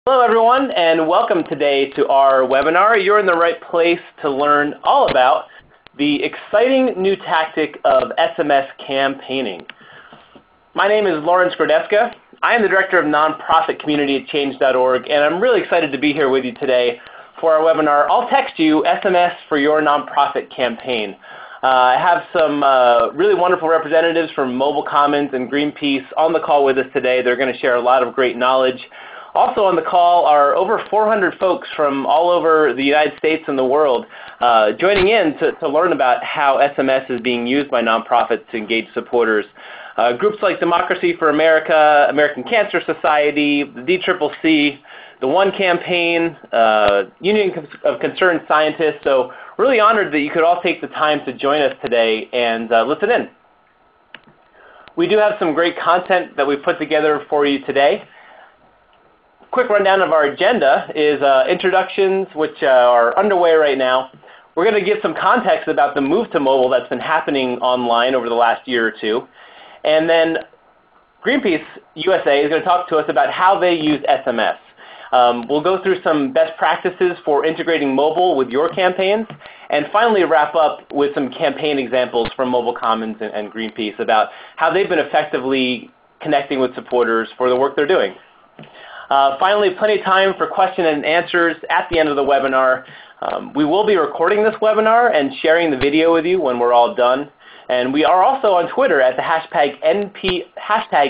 Hello everyone, and welcome today to our webinar. You're in the right place to learn all about the exciting new tactic of SMS campaigning. My name is Lawrence Grodeska. I am the Director of Nonprofit Community at Change.org, and I'm really excited to be here with you today for our webinar. I'll text you SMS for your nonprofit campaign. I have some really wonderful representatives from Mobile Commons and Greenpeace on the call with us today. They're going to share a lot of great knowledge. Also on the call are over 400 folks from all over the United States and the world joining in to learn about how SMS is being used by nonprofits to engage supporters. Groups like Democracy for America, American Cancer Society, the DCCC, the One Campaign, Union of Concerned Scientists. So really honored that you could all take the time to join us today and listen in. We do have some great content that we've put together for you today. Quick rundown of our agenda is introductions, which are underway right now. We're going to give some context about the move to mobile that's been happening online over the last year or two. And then Greenpeace USA is going to talk to us about how they use SMS. We'll go through some best practices for integrating mobile with your campaigns, and finally wrap up with some campaign examples from Mobile Commons and Greenpeace about how they've been effectively connecting with supporters for the work they're doing. Finally, plenty of time for question and answers at the end of the webinar. We will be recording this webinar and sharing the video with you when we're all done. And we are also on Twitter at the hashtag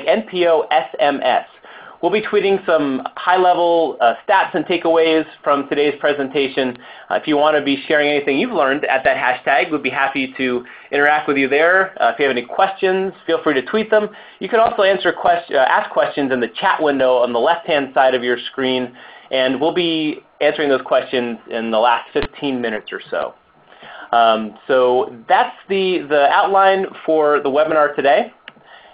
NPOSMS. We'll be tweeting some high-level stats and takeaways from today's presentation. If you want to be sharing anything you've learned at that hashtag, we'd be happy to interact with you there. If you have any questions, feel free to tweet them. You can also ask questions in the chat window on the left-hand side of your screen, and we'll be answering those questions in the last 15 minutes or so. So that's the outline for the webinar today.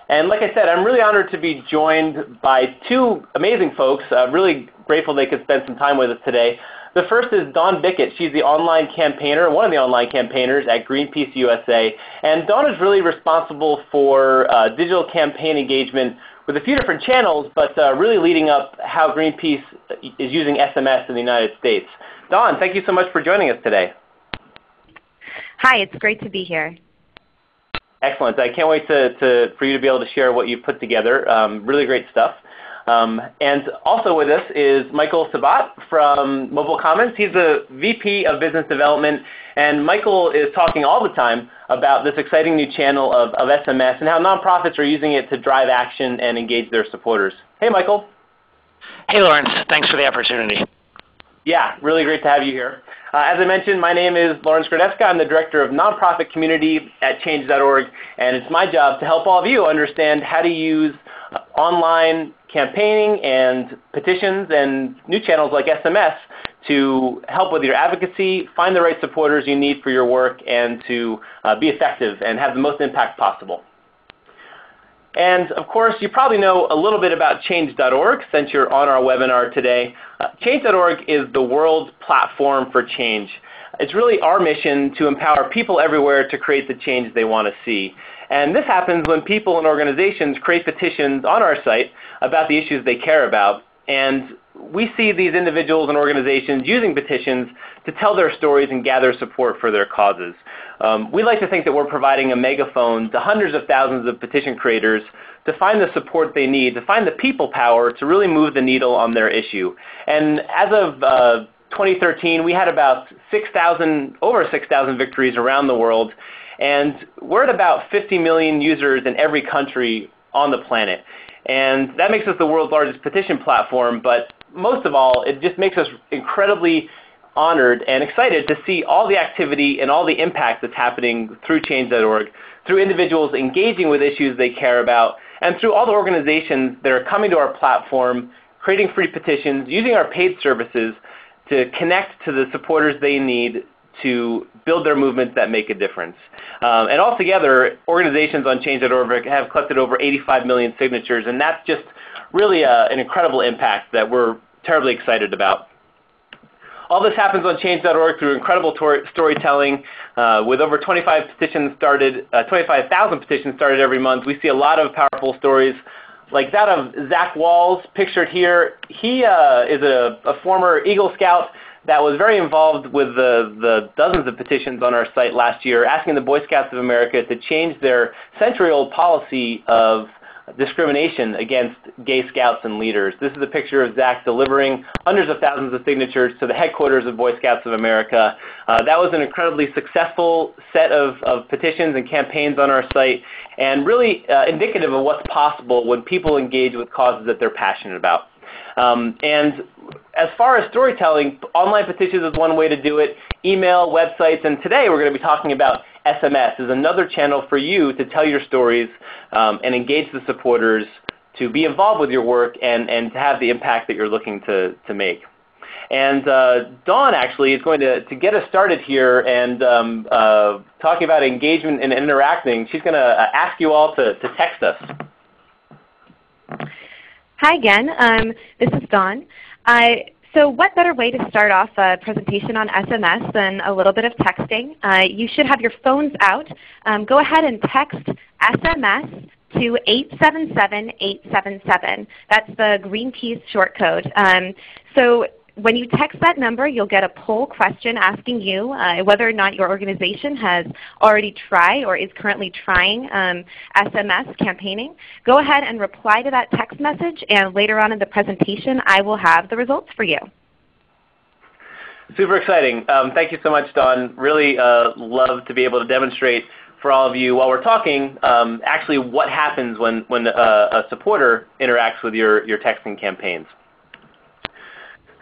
And like I said, I'm really honored to be joined by two amazing folks. Really grateful they could spend some time with us today. The first is Dawn Bickett. She's the online campaigner, one of the online campaigners at Greenpeace USA. And Dawn is really responsible for digital campaign engagement with a few different channels, but really leading up how Greenpeace is using SMS in the United States. Dawn, thank you so much for joining us today. Hi, it's great to be here. Excellent. I can't wait for you to be able to share what you've put together. Really great stuff. And also with us is Michael Sabat from Mobile Commons. He's the VP of Business Development, and Michael is talking all the time about this exciting new channel of SMS and how nonprofits are using it to drive action and engage their supporters. Hey, Michael. Hey, Lawrence. Thanks for the opportunity. Yeah, really great to have you here. As I mentioned, my name is Lawrence Grodeska. I'm the Director of Nonprofit Community at Change.org, and it's my job to help all of you understand how to use online campaigning and petitions and new channels like SMS to help with your advocacy, find the right supporters you need for your work, and to be effective and have the most impact possible. And of course, you probably know a little bit about Change.org since you're on our webinar today. Change.org is the world's platform for change. It's really our mission to empower people everywhere to create the change they want to see. And this happens when people and organizations create petitions on our site about the issues they care about. And we see these individuals and organizations using petitions to tell their stories and gather support for their causes. We like to think that we're providing a megaphone to hundreds of thousands of petition creators to find the support they need, to find the people power to really move the needle on their issue. And as of 2013, we had about over 6,000 victories around the world, and we're at about 50 million users in every country on the planet. And that makes us the world's largest petition platform, but most of all, it just makes us incredibly honored and excited to see all the activity and all the impact that's happening through Change.org, through individuals engaging with issues they care about, and through all the organizations that are coming to our platform, creating free petitions, using our paid services to connect to the supporters they need to build their movements that make a difference. And altogether, organizations on Change.org have collected over 85 million signatures, and that's just really an incredible impact that we're terribly excited about. All this happens on Change.org through incredible storytelling. With over 25,000 petitions started every month. We see a lot of powerful stories like that of Zach Walls, pictured here. He is a former Eagle Scout that was very involved with the dozens of petitions on our site last year, asking the Boy Scouts of America to change their century-old policy of discrimination against gay scouts and leaders. This is a picture of Zach delivering hundreds of thousands of signatures to the headquarters of Boy Scouts of America. That was an incredibly successful set of petitions and campaigns on our site, and really indicative of what's possible when people engage with causes that they're passionate about. And as far as storytelling, online petitions is one way to do it, email, websites, and today we're going to be talking about SMS is another channel for you to tell your stories and engage the supporters to be involved with your work and to have the impact that you're looking to make. And Dawn actually is going to get us started here and talking about engagement and interacting. She's going to ask you all to text us. Hi again. This is Dawn. So what better way to start off a presentation on SMS than a little bit of texting? You should have your phones out. Go ahead and text SMS to 877-877. That's the Greenpeace short code. So when you text that number, you'll get a poll question asking you whether or not your organization has already tried or is currently trying SMS campaigning. Go ahead and reply to that text message, and later on in the presentation, I will have the results for you. Super exciting. Thank you so much, Dawn. Really love to be able to demonstrate for all of you while we're talking actually what happens when a supporter interacts with your texting campaigns.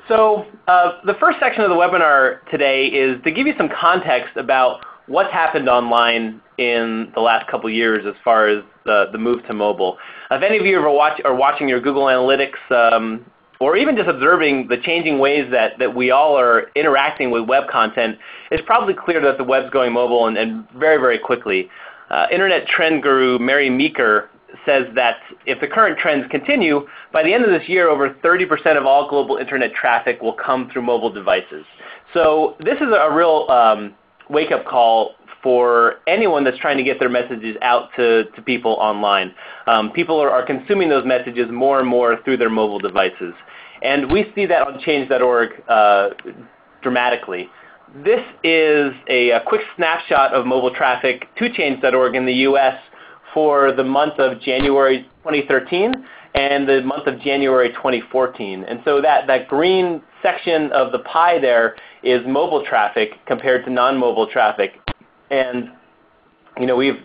So the first section of the webinar today is to give you some context about what's happened online in the last couple years as far as the move to mobile. If any of you are watching your Google Analytics or even just observing the changing ways that we all are interacting with web content, it's probably clear that the web's going mobile and very, very quickly. Internet trend guru Mary Meeker says that if the current trends continue, by the end of this year, over 30% of all global Internet traffic will come through mobile devices. So this is a real wake-up call for anyone that's trying to get their messages out to people online. People are consuming those messages more and more through their mobile devices. And we see that on change.org dramatically. This is a quick snapshot of mobile traffic to change.org in the US for the month of January 2013 and the month of January 2014. And so that green section of the pie there is mobile traffic compared to non-mobile traffic. And you know, we've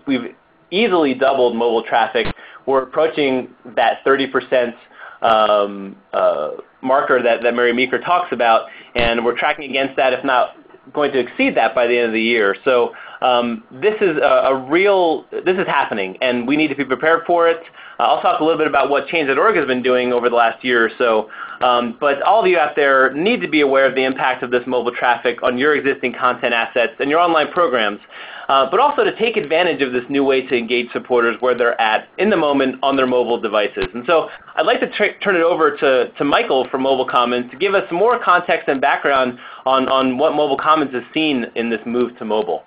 easily doubled mobile traffic. We're approaching that 30% marker that Mary Meeker talks about, and we're tracking against that, if not going to exceed that by the end of the year. So this is this is happening, and we need to be prepared for it. I'll talk a little bit about what Change.org has been doing over the last year or so. But all of you out there need to be aware of the impact of this mobile traffic on your existing content assets and your online programs, but also to take advantage of this new way to engage supporters where they're at in the moment on their mobile devices. And so I'd like to turn it over to Michael from Mobile Commons to give us some more context and background on what Mobile Commons has seen in this move to mobile.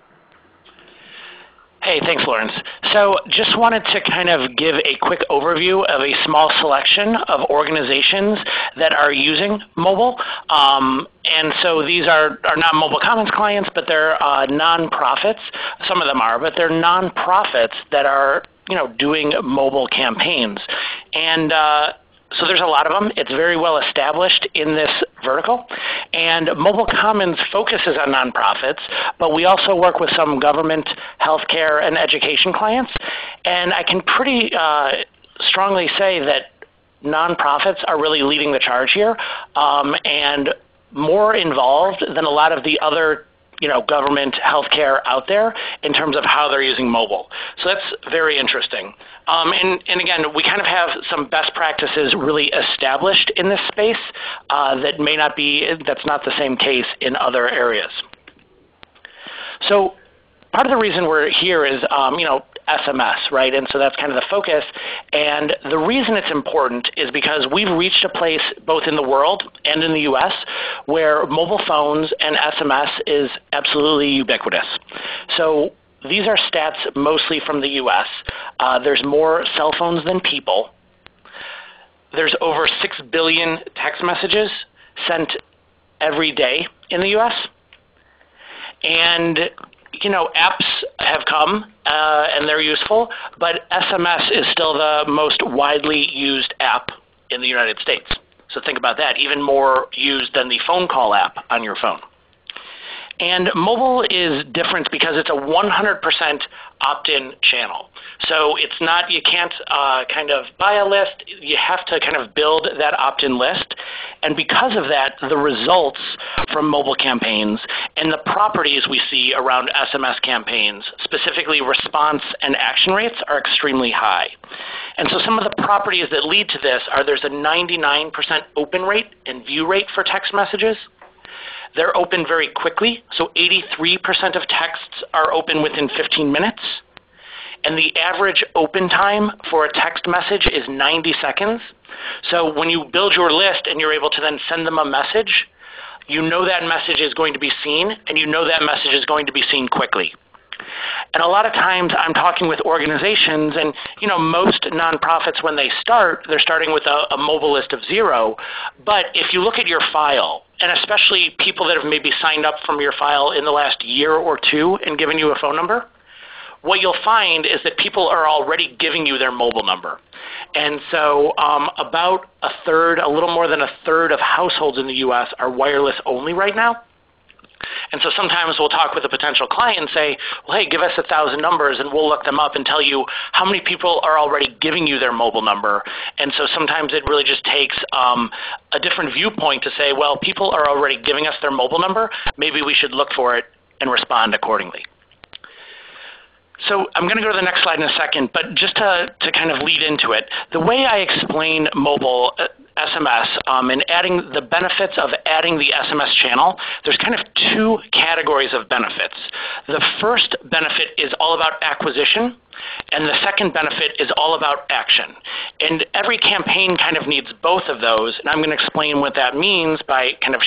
Hey, thanks, Lawrence. So just wanted to kind of give a quick overview of a small selection of organizations that are using mobile. And so these are not Mobile Commons clients, but they're nonprofits. Some of them are, but they're nonprofits that are, you know, doing mobile campaigns. And so there's a lot of them. It's very well established in this vertical. And Mobile Commons focuses on nonprofits, but we also work with some government, healthcare, and education clients. And I can pretty strongly say that nonprofits are really leading the charge here and more involved than a lot of the other government healthcare out there in terms of how they're using mobile. So that's very interesting. And again, we kind of have some best practices really established in this space that's not the same case in other areas. So part of the reason we're here is, SMS, right? And so that's kind of the focus. And the reason it's important is because we've reached a place both in the world and in the US where mobile phones and SMS is absolutely ubiquitous. So these are stats mostly from the US. There's more cell phones than people. there's over 6 billion text messages sent every day in the US. And apps have come and they're useful, but SMS is still the most widely used app in the United States. So think about that, even more used than the phone call app on your phone. And mobile is different because it's a 100% opt-in channel. So it's not, you can't kind of buy a list, you have to kind of build that opt-in list. And because of that, the results from mobile campaigns and the properties we see around SMS campaigns, specifically response and action rates, are extremely high. And so some of the properties that lead to this are there's a 99% open rate and view rate for text messages. They're open very quickly, so 83% of texts are open within 15 minutes. And the average open time for a text message is 90 seconds. So when you build your list and you're able to then send them a message, you know that message is going to be seen, and you know that message is going to be seen quickly. And a lot of times I'm talking with organizations, and most nonprofits, when they start, they're starting with a mobile list of 0. But if you look at your file, and especially people that have maybe signed up from your file in the last year or 2 and given you a phone number, what you'll find is that people are already giving you their mobile number. And so about a third, a little more than a third of households in the US are wireless only right now. And so sometimes we'll talk with a potential client and say, well, hey, give us 1,000 numbers and we'll look them up and tell you how many people are already giving you their mobile number. And so sometimes it really just takes a different viewpoint to say, well, people are already giving us their mobile number. Maybe we should look for it and respond accordingly. So I'm going to go to the next slide in a second, but just to kind of lead into it, the way I explain mobile SMS and adding the benefits of adding the SMS channel, there's kind of 2 categories of benefits. The first benefit is all about acquisition, and the second benefit is all about action. And every campaign kind of needs both of those, and I'm going to explain what that means by kind of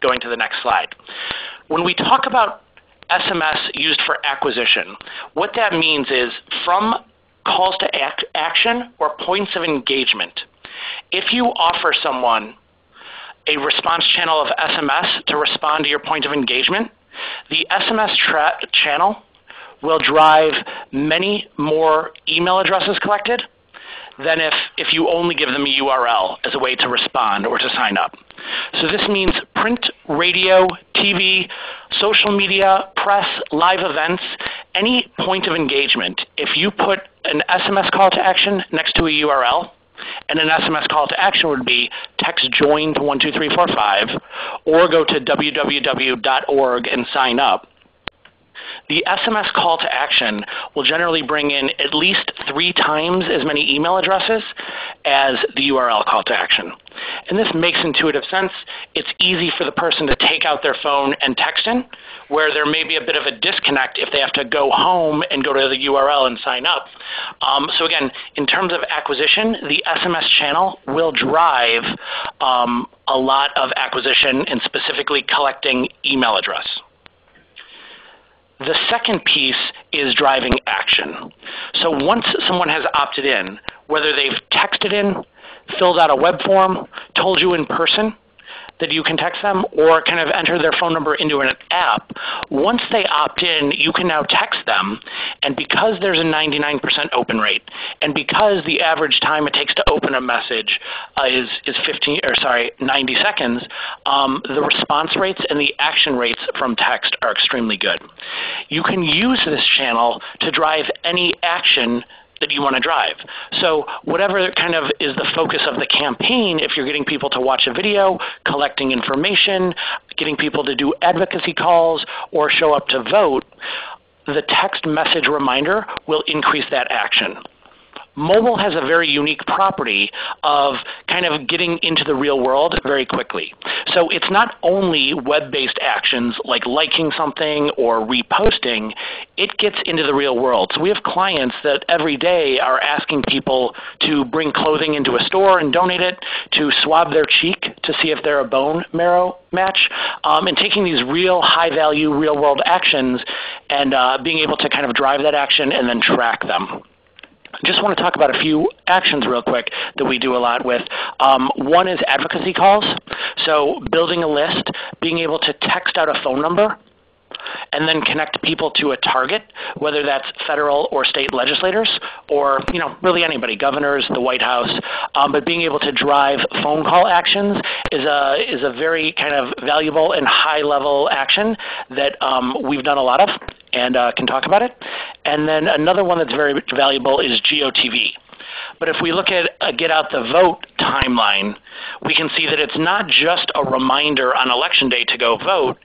going to the next slide. When we talk about SMS used for acquisition, what that means is from calls to action or points of engagement. If you offer someone a response channel of SMS to respond to your point of engagement, the SMS channel will drive many more email addresses collected than if you only give them a URL as a way to respond or to sign up. So this means print, radio, TV, social media, press, live events, any point of engagement. If you put an SMS call to action next to a URL, and an SMS call to action would be text join to 12345 or go to www.org and sign up, the SMS call to action will generally bring in at least 3 times as many email addresses as the URL call to action. And this makes intuitive sense. It's easy for the person to take out their phone and text in, where there may be a bit of a disconnect if they have to go home and go to the URL and sign up. So again, in terms of acquisition, the SMS channel will drive a lot of acquisition and specifically collecting email address. The second piece is driving action. So once someone has opted in, whether they've texted in, filled out a web form, told you in person that you can text them, or kind of enter their phone number into an app, once they opt in, you can now text them. And because there's a 99% open rate, and because the average time it takes to open a message is 90 seconds, the response rates and the action rates from text are extremely good. You can use this channel to drive any action that you want to drive. So whatever kind of is the focus of the campaign, if you're getting people to watch a video, collecting information, getting people to do advocacy calls, or show up to vote, the text message reminder will increase that action. Mobile has a very unique property of kind of getting into the real world very quickly. So it's not only web-based actions like liking something or reposting, it gets into the real world. So we have clients that every day are asking people to bring clothing into a store and donate it, to swab their cheek to see if they're a bone marrow match, and taking these real high-value, real-world actions and being able to kind of drive that action and then track them. Just want to talk about a few actions real quick that we do a lot with. One is advocacy calls. So building a list, being able to text out a phone number, and then connect people to a target, whether that's federal or state legislators, or really anybody, governors, the White House. But being able to drive phone call actions is a very kind of valuable and high-level action that we've done a lot of and can talk about it. And then another one that's very valuable is GOTV. But if we look at a Get Out the Vote timeline, we can see that it's not just a reminder on Election Day to go vote.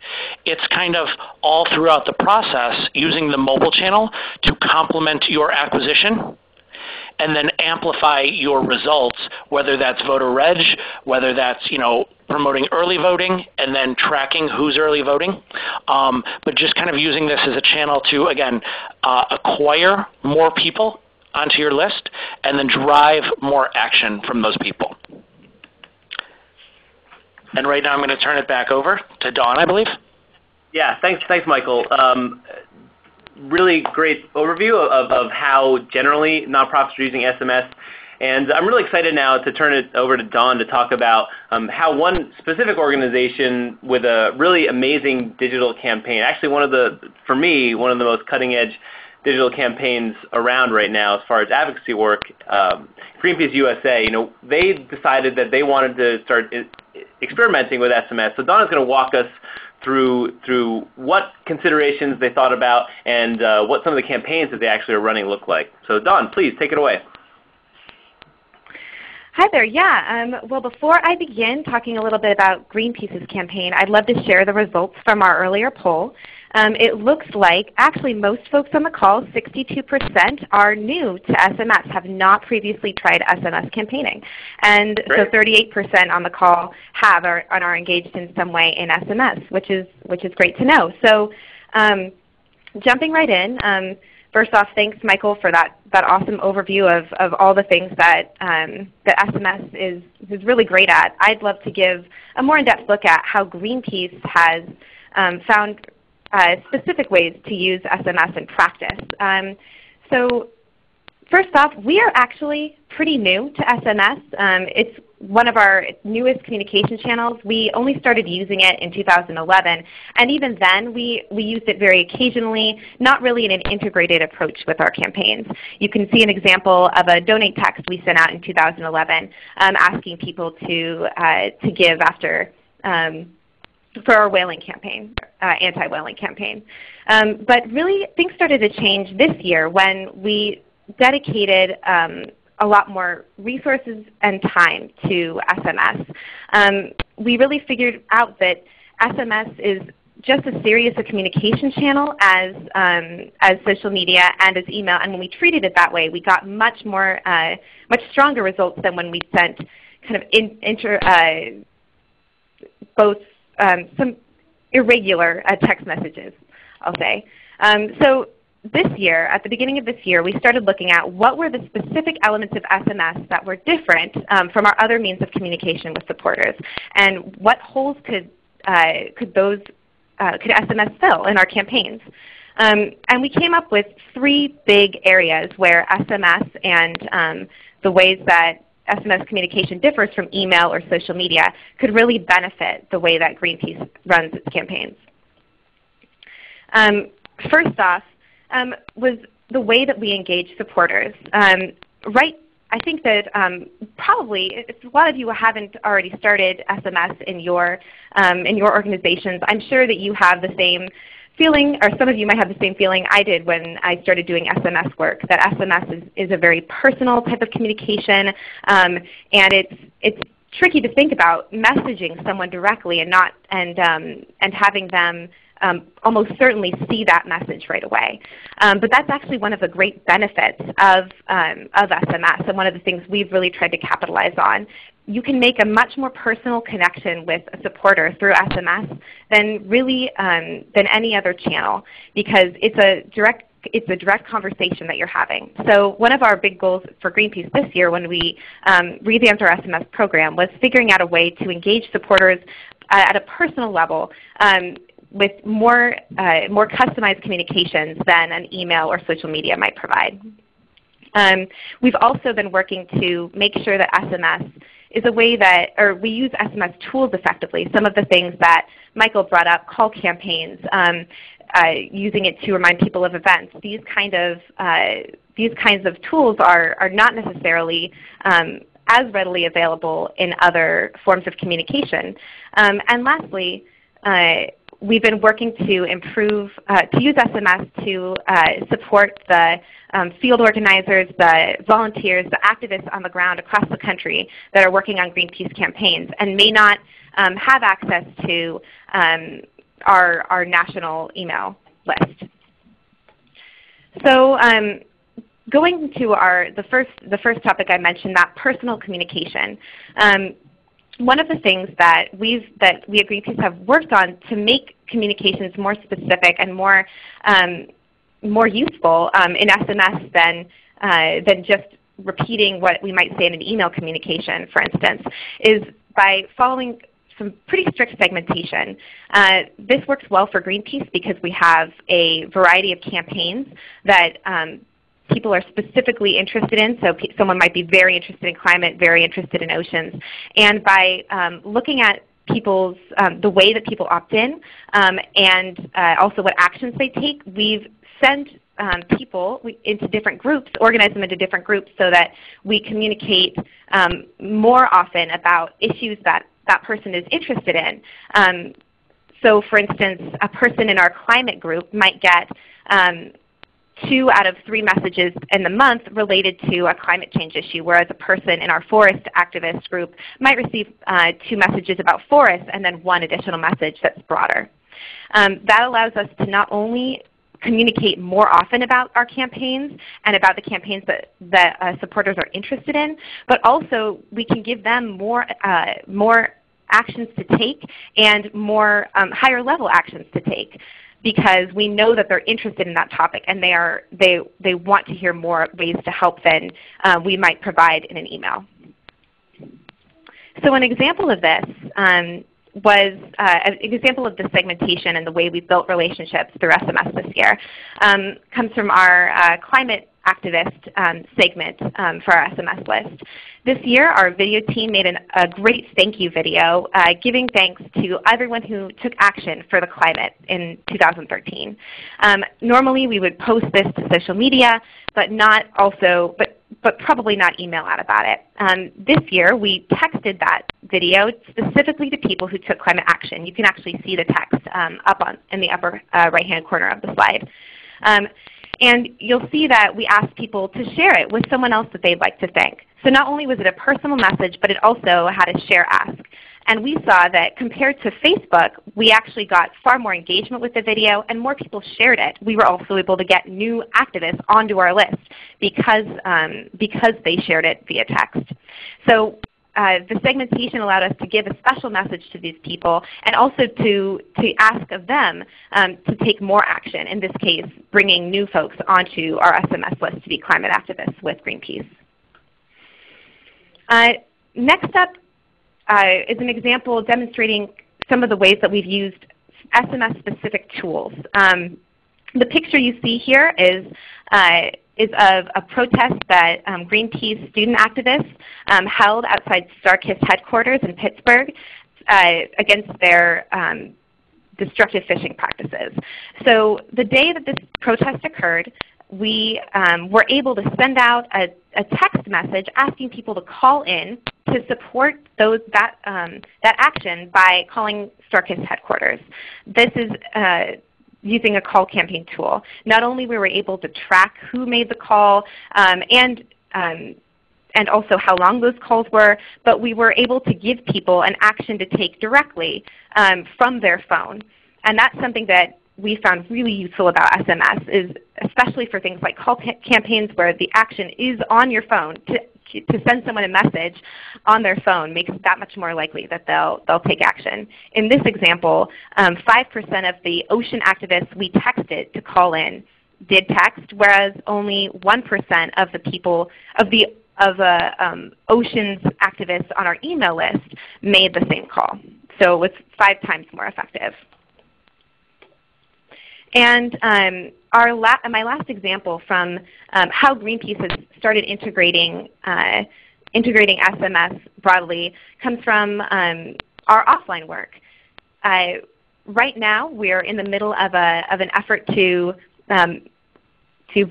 It's kind of all throughout the process using the mobile channel to complement your acquisition and then amplify your results, whether that's voter reg, whether that's promoting early voting and then tracking who's early voting, but just kind of using this as a channel to, again, acquire more people onto your list and then drive more action from those people. And right now I'm going to turn it back over to Dawn, I believe. Yeah, thanks, Michael. Really great overview of how generally nonprofits are using SMS. And I'm really excited now to turn it over to Dawn to talk about how one specific organization with a really amazing digital campaign, actually for me, one of the most cutting edge digital campaigns around right now as far as advocacy work, Greenpeace USA, they decided that they wanted to start experimenting with SMS. So Dawn is going to walk us through what considerations they thought about and what some of the campaigns that they actually are running look like. So Dawn, please take it away. Hi there. Yeah. Well, before I begin talking a little bit about Greenpeace's campaign, I'd love to share the results from our earlier poll. It looks like actually most folks on the call, 62%, are new to SMS, have not previously tried SMS campaigning. And Great. So 38% on the call have and are engaged in some way in SMS, which is great to know. So jumping right in, first off, thanks, Michael, for that awesome overview of all the things that SMS is really great at. I'd love to give a more in-depth look at how Greenpeace has found specific ways to use SMS in practice. So first off, we are actually pretty new to SMS. It's one of our newest communication channels. We only started using it in 2011, and even then we used it very occasionally, not really in an integrated approach with our campaigns. You can see an example of a donate text we sent out in 2011 asking people to give after for our whaling campaign, anti-whaling campaign. But really things started to change this year when we dedicated a lot more resources and time to SMS. We really figured out that SMS is just as serious a communication channel as social media and as email. And when we treated it that way, we got much stronger results than when we sent kind of both some irregular text messages, I'll say. So this year, at the beginning of this year, we started looking at what were the specific elements of SMS that were different from our other means of communication with supporters, and what holes could SMS fill in our campaigns. And we came up with three big areas where SMS and the ways that SMS communication differs from email or social media could really benefit the way that Greenpeace runs its campaigns. First off was the way that we engage supporters. I think that probably if a lot of you haven't already started SMS in your organizations, I'm sure that you have the same feeling, or some of you might have the same feeling I did when I started doing SMS work, that SMS is a very personal type of communication, and it's tricky to think about messaging someone directly and having them almost certainly see that message right away. But that's actually one of the great benefits of SMS, and one of the things we've really tried to capitalize on. You can make a much more personal connection with a supporter through SMS than any other channel, because it's a direct conversation that you're having. So one of our big goals for Greenpeace this year when we revamped our SMS program was figuring out a way to engage supporters at a personal level with more customized communications than an email or social media might provide. We've also been working to make sure that SMS is a way that, or we use SMS tools effectively. Some of the things that Michael brought up, call campaigns, using it to remind people of events. These kinds of tools are not necessarily as readily available in other forms of communication. And lastly, we've been working to improve, to use SMS to support the field organizers, the volunteers, the activists on the ground across the country that are working on Greenpeace campaigns and may not have access to our national email list. So going to the first topic I mentioned, that personal communication. One of the things that we at Greenpeace have worked on to make communications more specific and more useful in SMS than just repeating what we might say in an email communication, for instance, is by following some pretty strict segmentation. This works well for Greenpeace because we have a variety of campaigns that people are specifically interested in. So someone might be very interested in climate, very interested in oceans. And by looking at people's, the way that people opt in and also what actions they take, we've sent people into different groups, organize them into different groups so that we communicate more often about issues that that person is interested in. So for instance, a person in our climate group might get 2 out of 3 messages in the month related to a climate change issue, whereas a person in our forest activist group might receive 2 messages about forests and then 1 additional message that's broader. That allows us to not only communicate more often about our campaigns and about the campaigns that supporters are interested in, but also we can give them more actions to take and more higher level actions to take, because we know that they're interested in that topic and they want to hear more ways to help than we might provide in an email. So an example of this was an example of the segmentation and the way we built relationships through SMS this year comes from our climate activist segment for our SMS list. This year, our video team made a great thank you video giving thanks to everyone who took action for the climate in 2013. Normally, we would post this to social media, but probably not email out about it. This year, we texted that video specifically to people who took climate action. You can actually see the text in the upper right-hand corner of the slide. And you'll see that we asked people to share it with someone else that they'd like to thank. So not only was it a personal message, but it also had a share ask. And we saw that compared to Facebook, we actually got far more engagement with the video and more people shared it. We were also able to get new activists onto our list because they shared it via text. So the segmentation allowed us to give a special message to these people and also to ask of them to take more action, in this case bringing new folks onto our SMS list to be climate activists with Greenpeace. Next up is an example demonstrating some of the ways that we've used SMS-specific tools. The picture you see here is of a protest that Greenpeace student activists held outside StarKist headquarters in Pittsburgh against their destructive fishing practices. So the day that this protest occurred, we were able to send out a text message asking people to call in to support that action by calling StarKist headquarters. This is using a call campaign tool. Not only were we able to track who made the call and also how long those calls were, but we were able to give people an action to take directly from their phone. And that's something that we found really useful about SMS, is especially for things like call campaigns where the action is on your phone. To send someone a message on their phone makes it that much more likely that they'll take action. In this example, 5% of the ocean activists we texted to call in did text, whereas only 1% of the people of oceans activists on our email list made the same call. So it was 5 times more effective. And my last example from how Greenpeace has started integrating SMS broadly comes from our offline work. Right now, we're in the middle of an effort to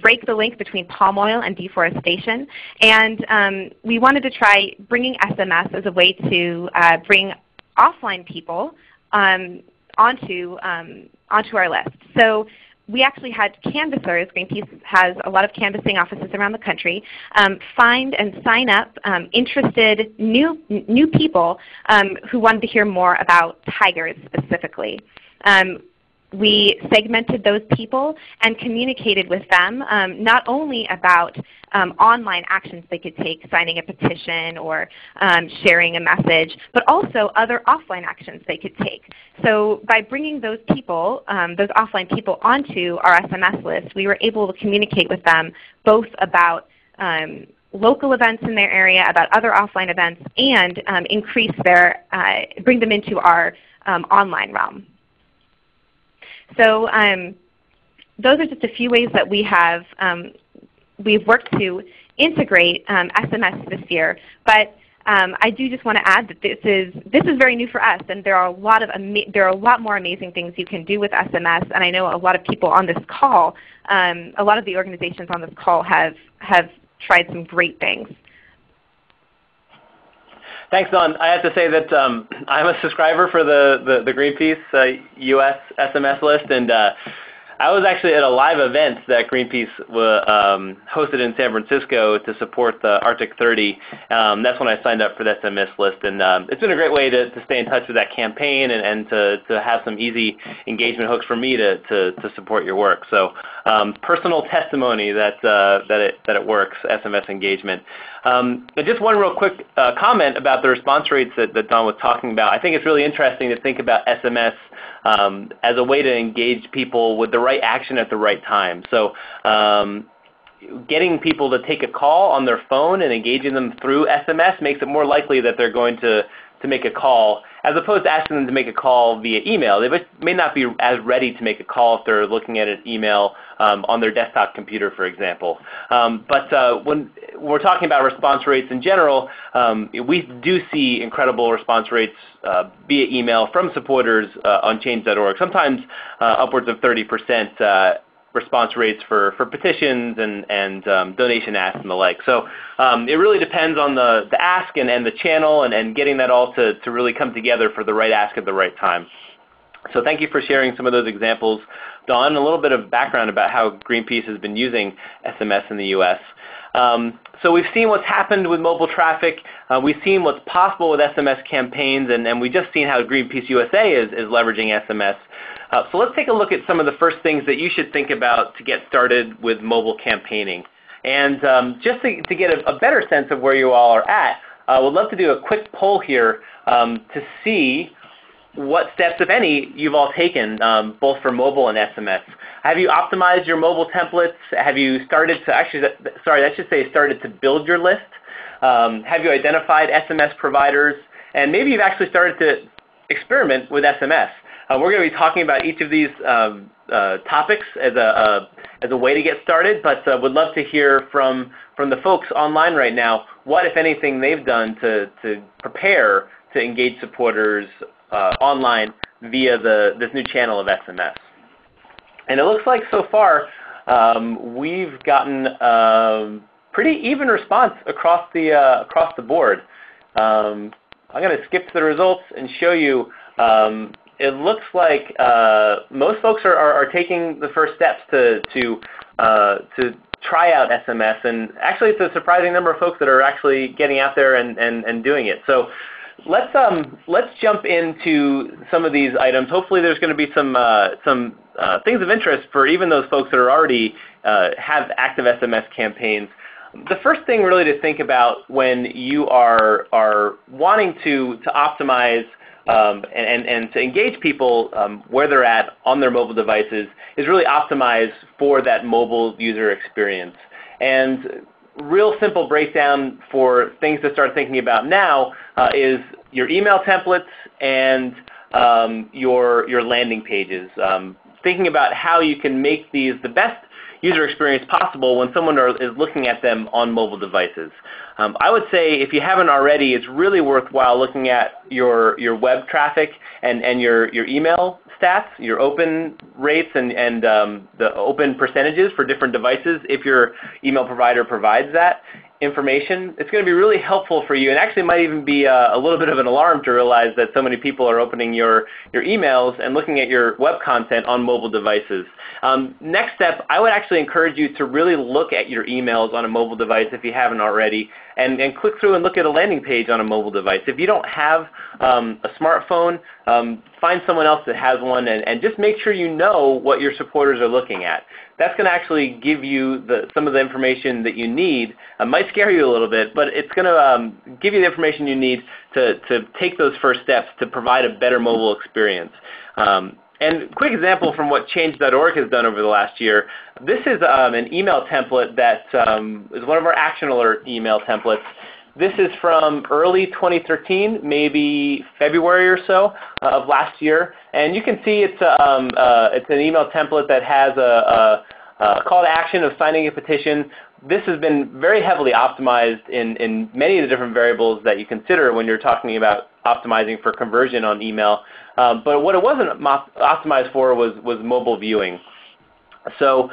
break the link between palm oil and deforestation, and we wanted to try bringing SMS as a way to bring offline people onto our list. So we actually had canvassers. Greenpeace has a lot of canvassing offices around the country. Find and sign up interested new people who wanted to hear more about tigers specifically. We segmented those people and communicated with them not only about online actions they could take, signing a petition or sharing a message, but also other offline actions they could take. So by bringing those people, those offline people onto our SMS list, we were able to communicate with them both about local events in their area, about other offline events, and bring them into our online realm. So those are just a few ways that we've worked to integrate SMS this year. But I do just want to add that this is very new for us, and there are a lot more amazing things you can do with SMS. And I know a lot of people on this call, a lot of the organizations on this call have tried some great things. Thanks, Dawn. I have to say that I'm a subscriber for the Greenpeace US SMS list, and I was actually at a live event that Greenpeace hosted in San Francisco to support the Arctic 30. That's when I signed up for the SMS list, and it's been a great way to stay in touch with that campaign and to have some easy engagement hooks for me to support your work. So personal testimony that it works, SMS engagement. But just one real quick comment about the response rates that Dawn was talking about. I think it's really interesting to think about SMS as a way to engage people with the right action at the right time. So getting people to take a call on their phone and engaging them through SMS makes it more likely that they're going to make a call, as opposed to asking them to make a call via email. They may not be as ready to make a call if they're looking at an email on their desktop computer, for example. But when we're talking about response rates in general, we do see incredible response rates via email from supporters on change.org, sometimes upwards of 30% response rates for petitions and donation asks and the like. So it really depends on the ask and the channel and getting that all to really come together for the right ask at the right time. So thank you for sharing some of those examples, Dawn, a little bit of background about how Greenpeace has been using SMS in the U.S. So we've seen what's happened with mobile traffic. We've seen what's possible with SMS campaigns, and we've just seen how Greenpeace USA is leveraging SMS. So let's take a look at some of the first things that you should think about to get started with mobile campaigning. And just to get a better sense of where you all are at, I would love to do a quick poll here to see what steps, if any, you've all taken, both for mobile and SMS. Have you optimized your mobile templates? Have you started to build your list? Have you identified SMS providers? And maybe you've actually started to experiment with SMS. We're going to be talking about each of these topics as a way to get started, but would love to hear from the folks online right now what, if anything, they've done to prepare to engage supporters online via this new channel of SMS. And it looks like so far we've gotten pretty even response across the board. I'm going to skip to the results and show you. It looks like most folks are taking the first steps to try out SMS, and actually it's a surprising number of folks that are actually getting out there and doing it. So let's jump into some of these items. Hopefully there's going to be some things of interest for even those folks that are already have active SMS campaigns. The first thing really to think about when you are wanting to optimize and to engage people where they're at on their mobile devices is really optimize for that mobile user experience. And real simple breakdown for things to start thinking about now is your email templates and your landing pages. thinking about how you can make these the best user experience possible when someone is looking at them on mobile devices. I would say if you haven't already, it's really worthwhile looking at your web traffic and your email stats, your open rates and the open percentages for different devices if your email provider provides that information. It's going to be really helpful for you, and actually might even be a little bit of an alarm to realize that so many people are opening your emails and looking at your web content on mobile devices. Next step, I would actually encourage you to really look at your emails on a mobile device if you haven't already, and click through and look at a landing page on a mobile device. If you don't have a smartphone, find someone else that has one, and just make sure you know what your supporters are looking at. That's going to actually give you some of the information that you need. It might scare you a little bit, but it's going to give you the information you need to take those first steps to provide a better mobile experience. And a quick example from what Change.org has done over the last year, this is an email template that is one of our Action Alert email templates. This is from early 2013, maybe February or so of last year, and you can see it's an email template that has a call to action of signing a petition. This has been very heavily optimized in many of the different variables that you consider when you're talking about optimizing for conversion on email. But what it wasn't optimized for was mobile viewing. So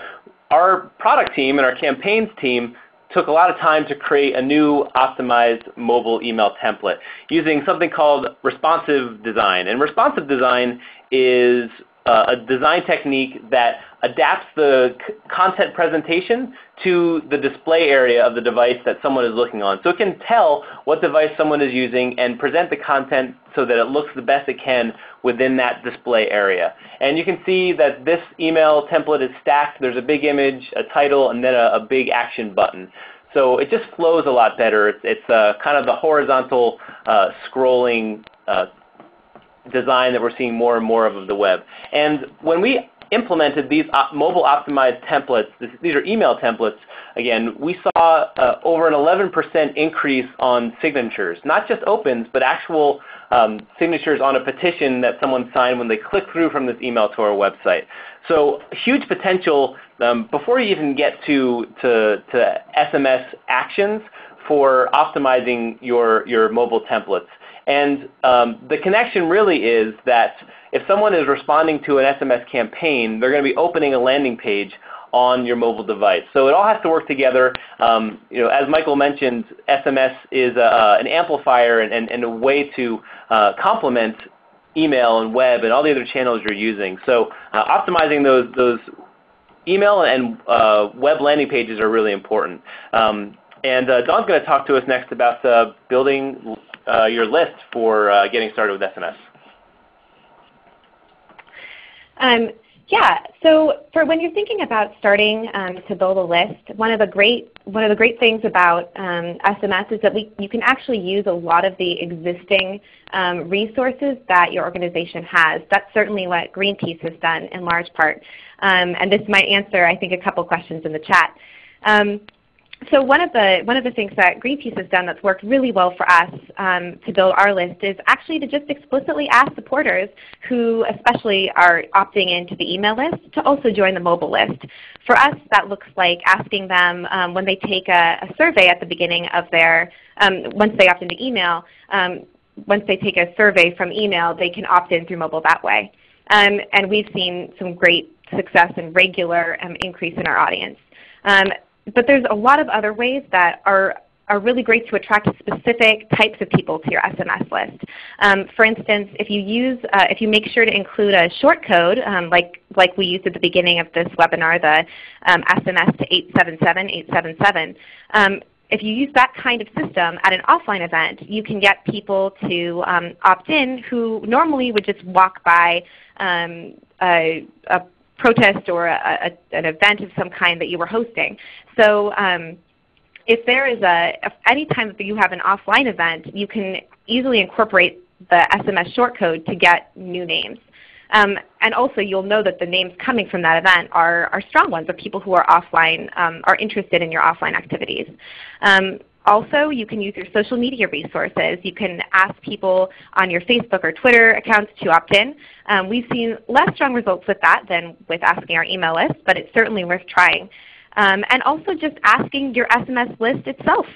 our product team and our campaigns team took a lot of time to create a new optimized mobile email template using something called responsive design. And responsive design is a design technique that adapts the content presentation to the display area of the device that someone is looking on. So it can tell what device someone is using and present the content so that it looks the best it can within that display area. And you can see that this email template is stacked. There's a big image, a title, and then a big action button. So it just flows a lot better. It's kind of the horizontal scrolling design that we're seeing more and more of the web. And when we implemented these mobile optimized templates, these are email templates, again, we saw over an 11% increase on signatures, not just opens, but actual signatures on a petition that someone signed when they click through from this email to our website. So huge potential before you even get to SMS actions for optimizing your mobile templates. And the connection really is that if someone is responding to an SMS campaign, they're going to be opening a landing page on your mobile device. So it all has to work together. As Michael mentioned, SMS is an amplifier and a way to complement email and web and all the other channels you're using. So optimizing those email and web landing pages are really important. And Dawn's going to talk to us next about building your list for getting started with SMS. Yeah. So for when you're thinking about starting to build a list, one of the great things about SMS is that you can actually use a lot of the existing resources that your organization has. That's certainly what Greenpeace has done in large part. And this might answer, I think, a couple questions in the chat. So one of the things that Greenpeace has done that's worked really well for us to build our list is actually to just explicitly ask supporters who especially are opting into the email list to also join the mobile list. For us, that looks like asking them when they take a survey at the beginning of their, once they opt into email, once they take a survey from email, they can opt in through mobile that way. And we've seen some great success and regular increase in our audience. But there's a lot of other ways that are really great to attract specific types of people to your SMS list. For instance, if you make sure to include a short code, like we used at the beginning of this webinar, the SMS to 877-877, if you use that kind of system at an offline event, you can get people to opt in who normally would just walk by a protest or an event of some kind that you were hosting. So if there is any time that you have an offline event, you can easily incorporate the SMS shortcode to get new names. And also you'll know that the names coming from that event are strong ones, of people who are offline, are interested in your offline activities. Also, you can use your social media resources. You can ask people on your Facebook or Twitter accounts to opt in. We've seen less strong results with that than with asking our email list, but it's certainly worth trying. And also just asking your SMS list itself,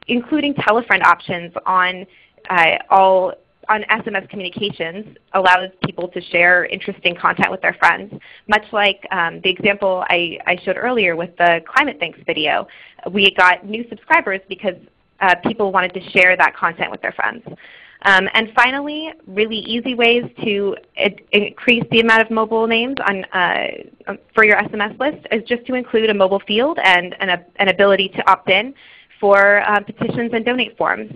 including tell-a-friend options on SMS communications allows people to share interesting content with their friends. Much like the example I showed earlier with the Climate Thanks video. We got new subscribers because people wanted to share that content with their friends. And finally, really easy ways to increase the amount of mobile names for your SMS list is just to include a mobile field and an ability to opt in for petitions and donate forms.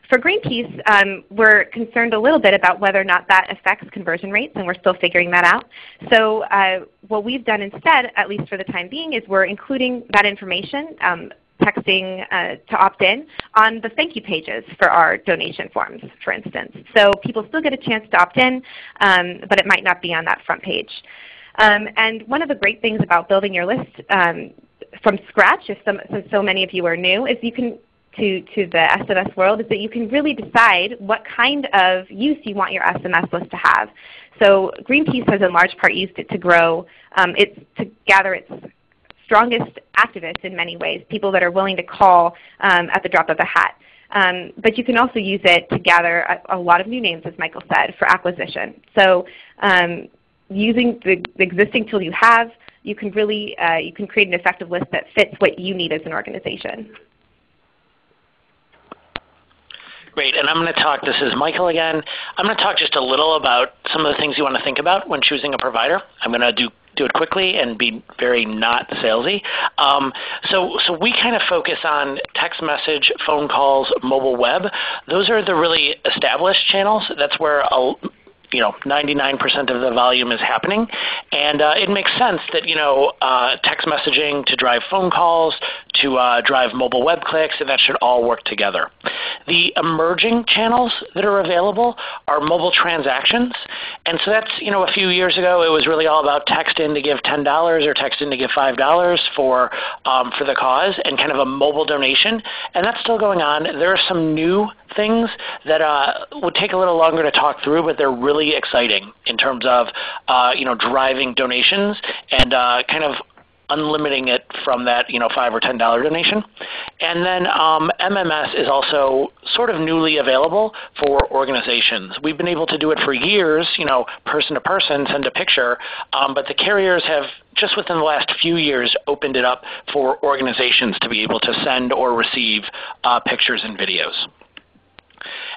For Greenpeace, we're concerned a little bit about whether or not that affects conversion rates, and we're still figuring that out. So what we've done instead, at least for the time being, is we're including that information, texting to opt in, on the thank you pages for our donation forms, for instance. So people still get a chance to opt in, but it might not be on that front page. And one of the great things about building your list from scratch, since so many of you are new, is you can to the SMS world, is that you can really decide what kind of use you want your SMS list to have. So Greenpeace has in large part used it to grow, to gather its strongest activists in many ways, people that are willing to call at the drop of a hat. But you can also use it to gather a lot of new names, as Michael said, for acquisition. So using the existing tool you have, you can really you can create an effective list that fits what you need as an organization. Great, and I'm going to talk, this is Michael again. I'm going to talk just a little about some of the things you want to think about when choosing a provider. I'm going to do it quickly and be very not salesy. So we kind of focus on text message, phone calls, mobile web. Those are the really established channels. That's where 99% of the volume is happening, and it makes sense that text messaging to drive phone calls, to drive mobile web clicks, and that should all work together. The emerging channels that are available are mobile transactions, and so that's a few years ago it was really all about text in to give $10 or text in to give $5 for the cause, and kind of a mobile donation, and that's still going on. There are some new things that would take a little longer to talk through, but they're really exciting in terms of driving donations and kind of unlimiting it from that $5 or $10 donation. And then MMS is also sort of newly available for organizations. We've been able to do it for years, person to person, send a picture, but the carriers have just within the last few years opened it up for organizations to be able to send or receive pictures and videos.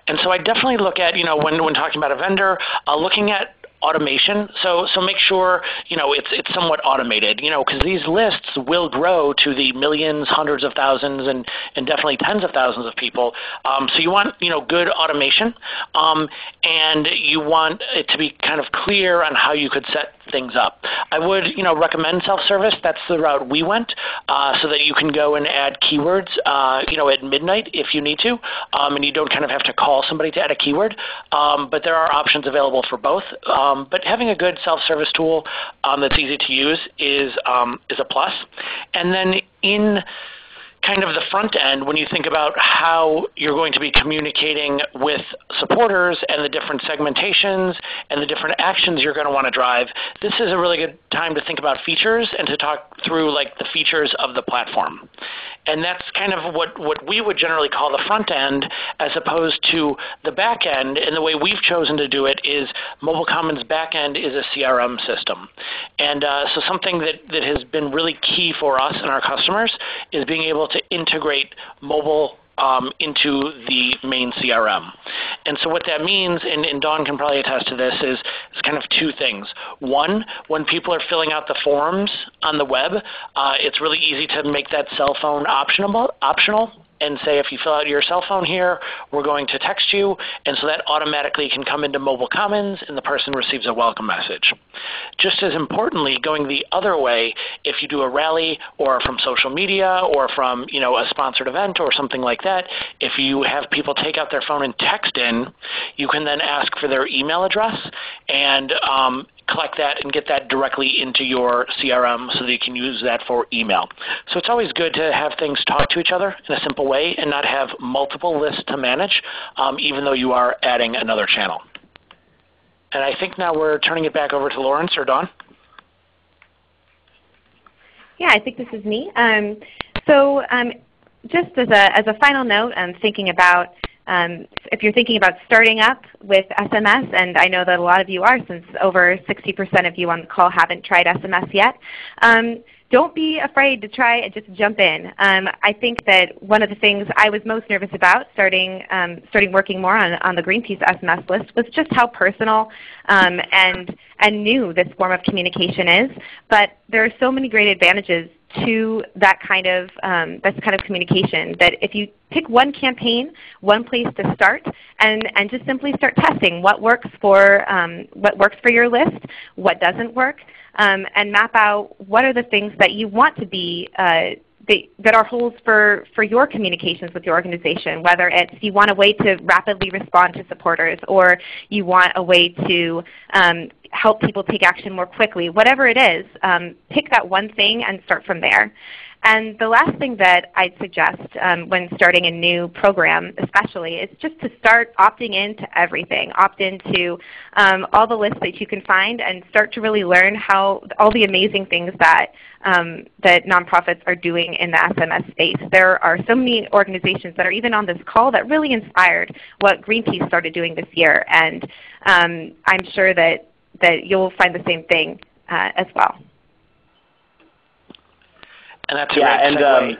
And so I definitely look at, when talking about a vendor, looking at automation. So make sure, it's somewhat automated, because these lists will grow to the millions, hundreds of thousands, and definitely tens of thousands of people. So you want, good automation, and you want it to be kind of clear on how you could set things up. I would, recommend self-service. That's the route we went, so that you can go and add keywords, at midnight if you need to, and you don't kind of have to call somebody to add a keyword. But there are options available for both. But having a good self-service tool that's easy to use is a plus. And then in kind of the front end, when you think about how you're going to be communicating with supporters and the different segmentations and the different actions you're going to want to drive, this is a really good time to think about features and to talk through the features of the platform. And that's kind of what we would generally call the front end, as opposed to the back end. And the way we've chosen to do it is Mobile Commons back end is a CRM system. And so something that has been really key for us and our customers is being able to integrate mobile into the main CRM. And so what that means, and Dawn can probably attest to this, is kind of two things. One, when people are filling out the forms on the web, it's really easy to make that cell phone optional, and say, if you fill out your cell phone here, we're going to text you, and so that automatically can come into Mobile Commons, and the person receives a welcome message. Just as importantly, going the other way, if you do a rally, or from social media, or from a sponsored event, or something like that, if you have people take out their phone and text in, you can then ask for their email address, and collect that and get that directly into your CRM so that you can use that for email. So it's always good to have things talk to each other in a simple way and not have multiple lists to manage, even though you are adding another channel. And I think now we're turning it back over to Lawrence or Dawn. Yeah, I think this is me. Just as a final note, I'm thinking about if you're thinking about starting up with SMS, and I know that a lot of you are, since over 60% of you on the call haven't tried SMS yet, don't be afraid to try and just jump in. I think that one of the things I was most nervous about starting working more on the Greenpeace SMS list was just how personal and new this form of communication is. But there are so many great advantages to that kind of communication that if you pick one campaign, one place to start, and just simply start testing what works for your list, what doesn't work, and map out what are the things that you want to be that are holes for your communications with your organization, whether it's you want a way to rapidly respond to supporters or you want a way to help people take action more quickly. Whatever it is, pick that one thing and start from there. And the last thing that I'd suggest when starting a new program especially is just to start opting into everything. Opt into all the lists that you can find and start to really learn how all the amazing things that nonprofits are doing in the SMS space. There are so many organizations that are even on this call that really inspired what Greenpeace started doing this year, and I'm sure that you'll find the same thing as well. And that's a great segue.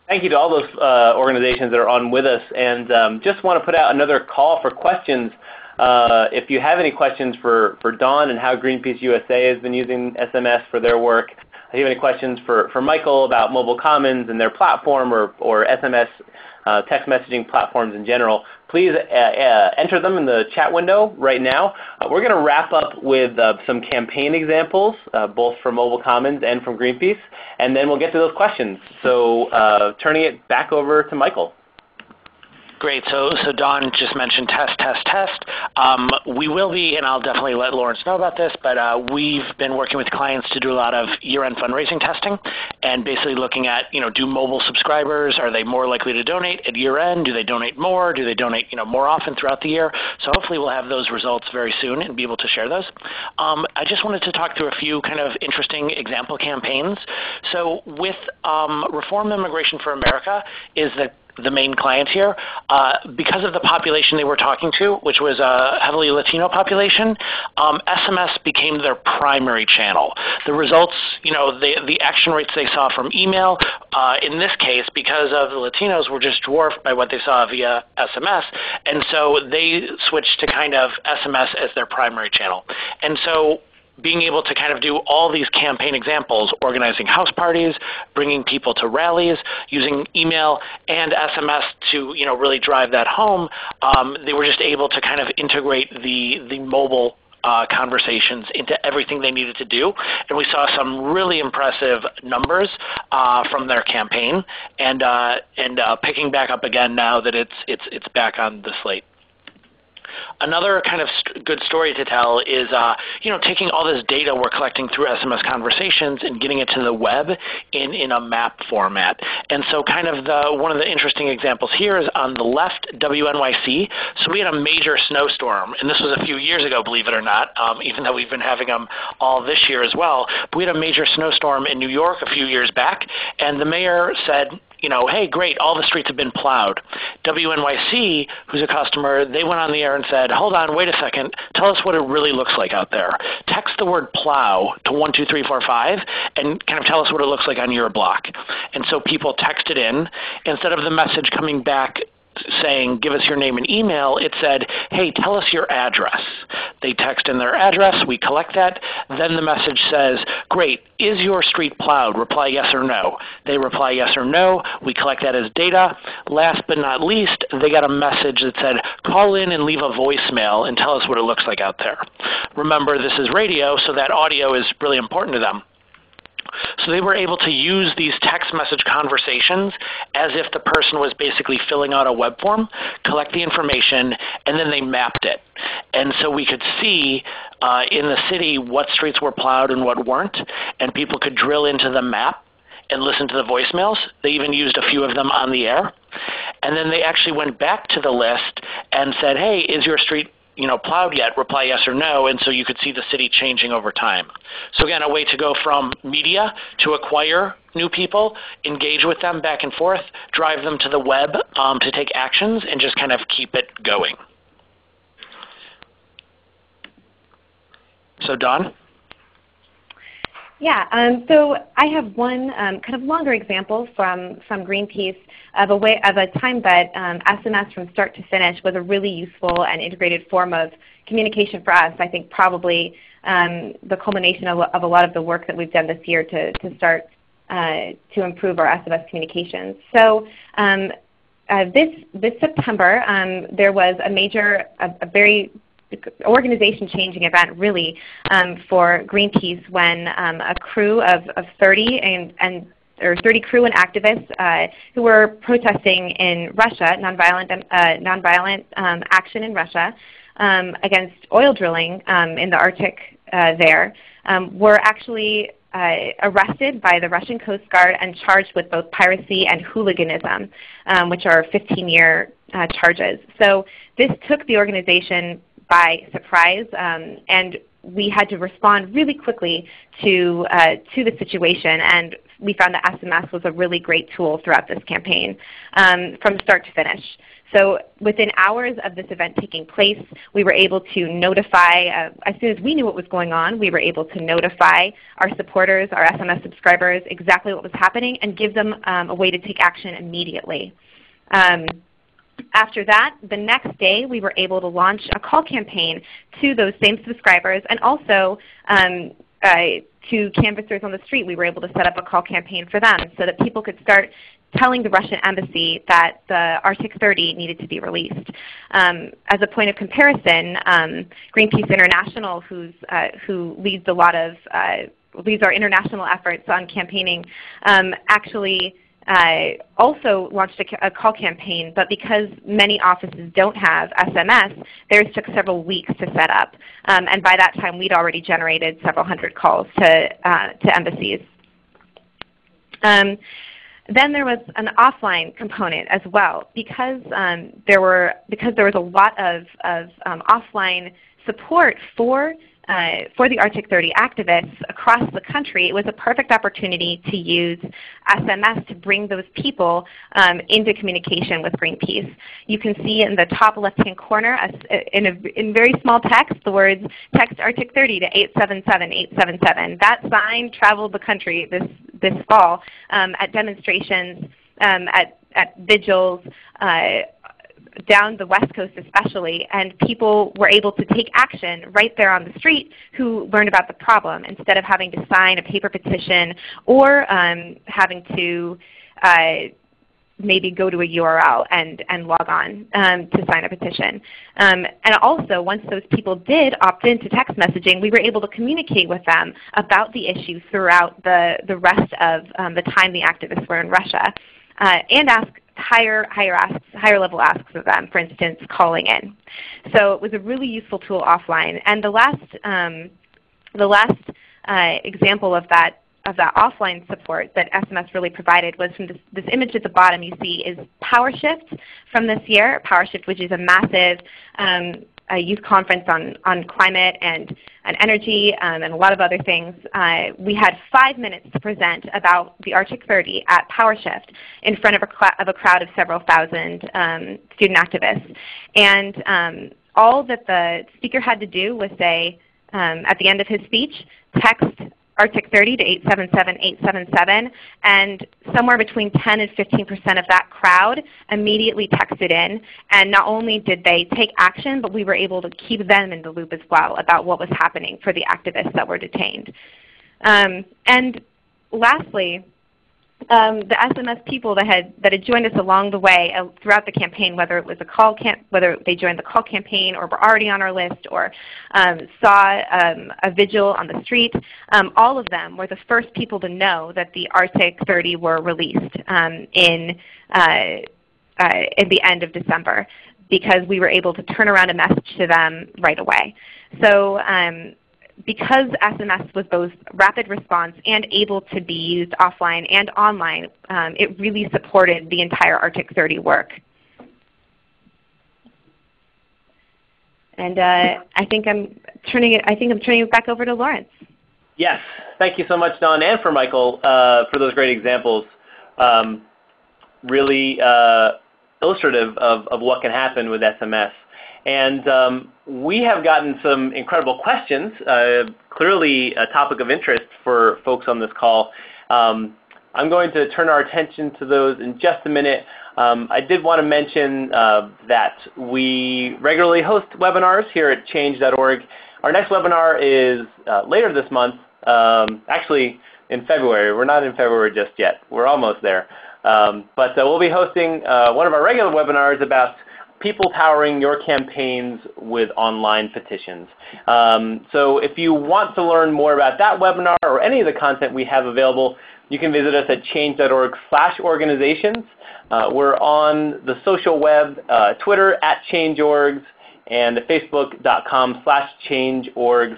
Thank you to all those organizations that are on with us. And just want to put out another call for questions. If you have any questions for Dawn and how Greenpeace USA has been using SMS for their work, if you have any questions for Michael about Mobile Commons and their platform or SMS text messaging platforms in general, please enter them in the chat window right now. We're going to wrap up with some campaign examples, both from Mobile Commons and from Greenpeace, and then we'll get to those questions. So turning it back over to Michael. Great. So Dawn just mentioned test. We will be, and I'll definitely let Lawrence know about this, but we've been working with clients to do a lot of year-end fundraising testing and basically looking at, do mobile subscribers, are they more likely to donate at year-end? Do they donate more? Do they donate, more often throughout the year? So hopefully we'll have those results very soon and be able to share those. I just wanted to talk through a few kind of interesting example campaigns. So with Reform Immigration for America is the main client here, because of the population they were talking to, which was a heavily Latino population, SMS became their primary channel. The results, the action rates they saw from email, in this case, because of the Latinos, were just dwarfed by what they saw via SMS, and so they switched to kind of SMS as their primary channel. And so being able to kind of do all these campaign examples, organizing house parties, bringing people to rallies, using email and SMS to really drive that home, they were just able to kind of integrate the mobile conversations into everything they needed to do, and we saw some really impressive numbers from their campaign, and picking back up again now that it's back on the slate. Another kind of good story to tell is, taking all this data we're collecting through SMS conversations and getting it to the web in a map format. And so kind of one of the interesting examples here is on the left, WNYC. So we had a major snowstorm, and this was a few years ago, believe it or not, even though we've been having them all this year as well. But we had a major snowstorm in New York a few years back, and the mayor said, hey, great, all the streets have been plowed. WNYC, who's a customer, they went on the air and said, hold on, wait a second, tell us what it really looks like out there. Text the word plow to 12345 and kind of tell us what it looks like on your block. And so people texted in. Instead of the message coming back saying, give us your name and email, it said, hey, tell us your address. They text in their address, we collect that, then the message says, great, is your street plowed? Reply yes or no. They reply yes or no, we collect that as data. Last but not least, they got a message that said, call in and leave a voicemail and tell us what it looks like out there. Remember, this is radio, so that audio is really important to them. So they were able to use these text message conversations as if the person was basically filling out a web form, collect the information, and then they mapped it. And so we could see in the city what streets were plowed and what weren't, and people could drill into the map and listen to the voicemails. They even used a few of them on the air. And then they actually went back to the list and said, hey, is your street plowed yet? Reply yes or no. And so you could see the city changing over time. So again, a way to go from media to acquire new people, engage with them back and forth, drive them to the web to take actions, and just kind of keep it going. So Dawn? Yeah, so I have one kind of longer example from Greenpeace of a time that SMS from start to finish was a really useful and integrated form of communication for us. I think probably the culmination of a lot of the work that we've done this year to start to improve our SMS communications. So this September, there was a very organization-changing event, really, for Greenpeace when a crew of 30 30 crew and activists who were protesting in Russia, nonviolent action in Russia against oil drilling in the Arctic there, were actually arrested by the Russian Coast Guard and charged with both piracy and hooliganism, which are 15-year charges. So this took the organization by surprise, and we had to respond really quickly to the situation, and we found that SMS was a really great tool throughout this campaign from start to finish. So within hours of this event taking place, we were able to notify, as soon as we knew what was going on, we were able to notify our supporters, our SMS subscribers, exactly what was happening and give them a way to take action immediately. After that, the next day, we were able to launch a call campaign to those same subscribers, and also to canvassers on the street. We were able to set up a call campaign for them so that people could start telling the Russian embassy that the Arctic 30 needed to be released. As a point of comparison, Greenpeace International, who leads our international efforts on campaigning, actually also launched a call campaign, but because many offices don't have SMS, theirs took several weeks to set up. And by that time, we'd already generated several hundred calls to embassies. Then there was an offline component as well, because there was a lot of offline support for the Arctic 30 activists across the country. It was a perfect opportunity to use SMS to bring those people into communication with Greenpeace. You can see in the top left-hand corner in very small text the words, text Arctic 30 to 877-877. That sign traveled the country this fall at demonstrations, at vigils, down the West Coast especially, and people were able to take action right there on the street who learned about the problem instead of having to sign a paper petition or having to maybe go to a URL and log on to sign a petition. And also, once those people did opt into text messaging, we were able to communicate with them about the issue throughout the rest of the time the activists were in Russia, and ask higher level asks of them, for instance, calling in. So it was a really useful tool offline. And the last example of that offline support that SMS really provided was from this image at the bottom you see is PowerShift from this year. PowerShift, which is a massive youth conference on climate and energy and a lot of other things. We had 5 minutes to present about the Arctic 30 at PowerShift in front of a crowd of several thousand student activists. And all that the speaker had to do was say, at the end of his speech, text Arctic 30 to 877-877, and somewhere between 10 and 15% of that crowd immediately texted in. And not only did they take action, but we were able to keep them in the loop as well about what was happening for the activists that were detained. And lastly, the SMS people that had joined us along the way throughout the campaign, whether it was whether they joined the call campaign or were already on our list or saw a vigil on the street, all of them were the first people to know that the Arctic 30 were released in the end of December, because we were able to turn around a message to them right away. So because SMS was both rapid response and able to be used offline and online, it really supported the entire Arctic 30 work. And I think I'm turning it back over to Lawrence. Yes, thank you so much, Dawn, and for Michael for those great examples. Really illustrative of what can happen with SMS. And we have gotten some incredible questions, clearly a topic of interest for folks on this call. I'm going to turn our attention to those in just a minute. I did want to mention that we regularly host webinars here at change.org. Our next webinar is later this month, actually in February. We're not in February just yet. We're almost there. But we'll be hosting one of our regular webinars about people powering your campaigns with online petitions. So if you want to learn more about that webinar or any of the content we have available, you can visit us at change.org/organizations. We're on the social web, Twitter @changeorgs, and facebook.com/changeorgs.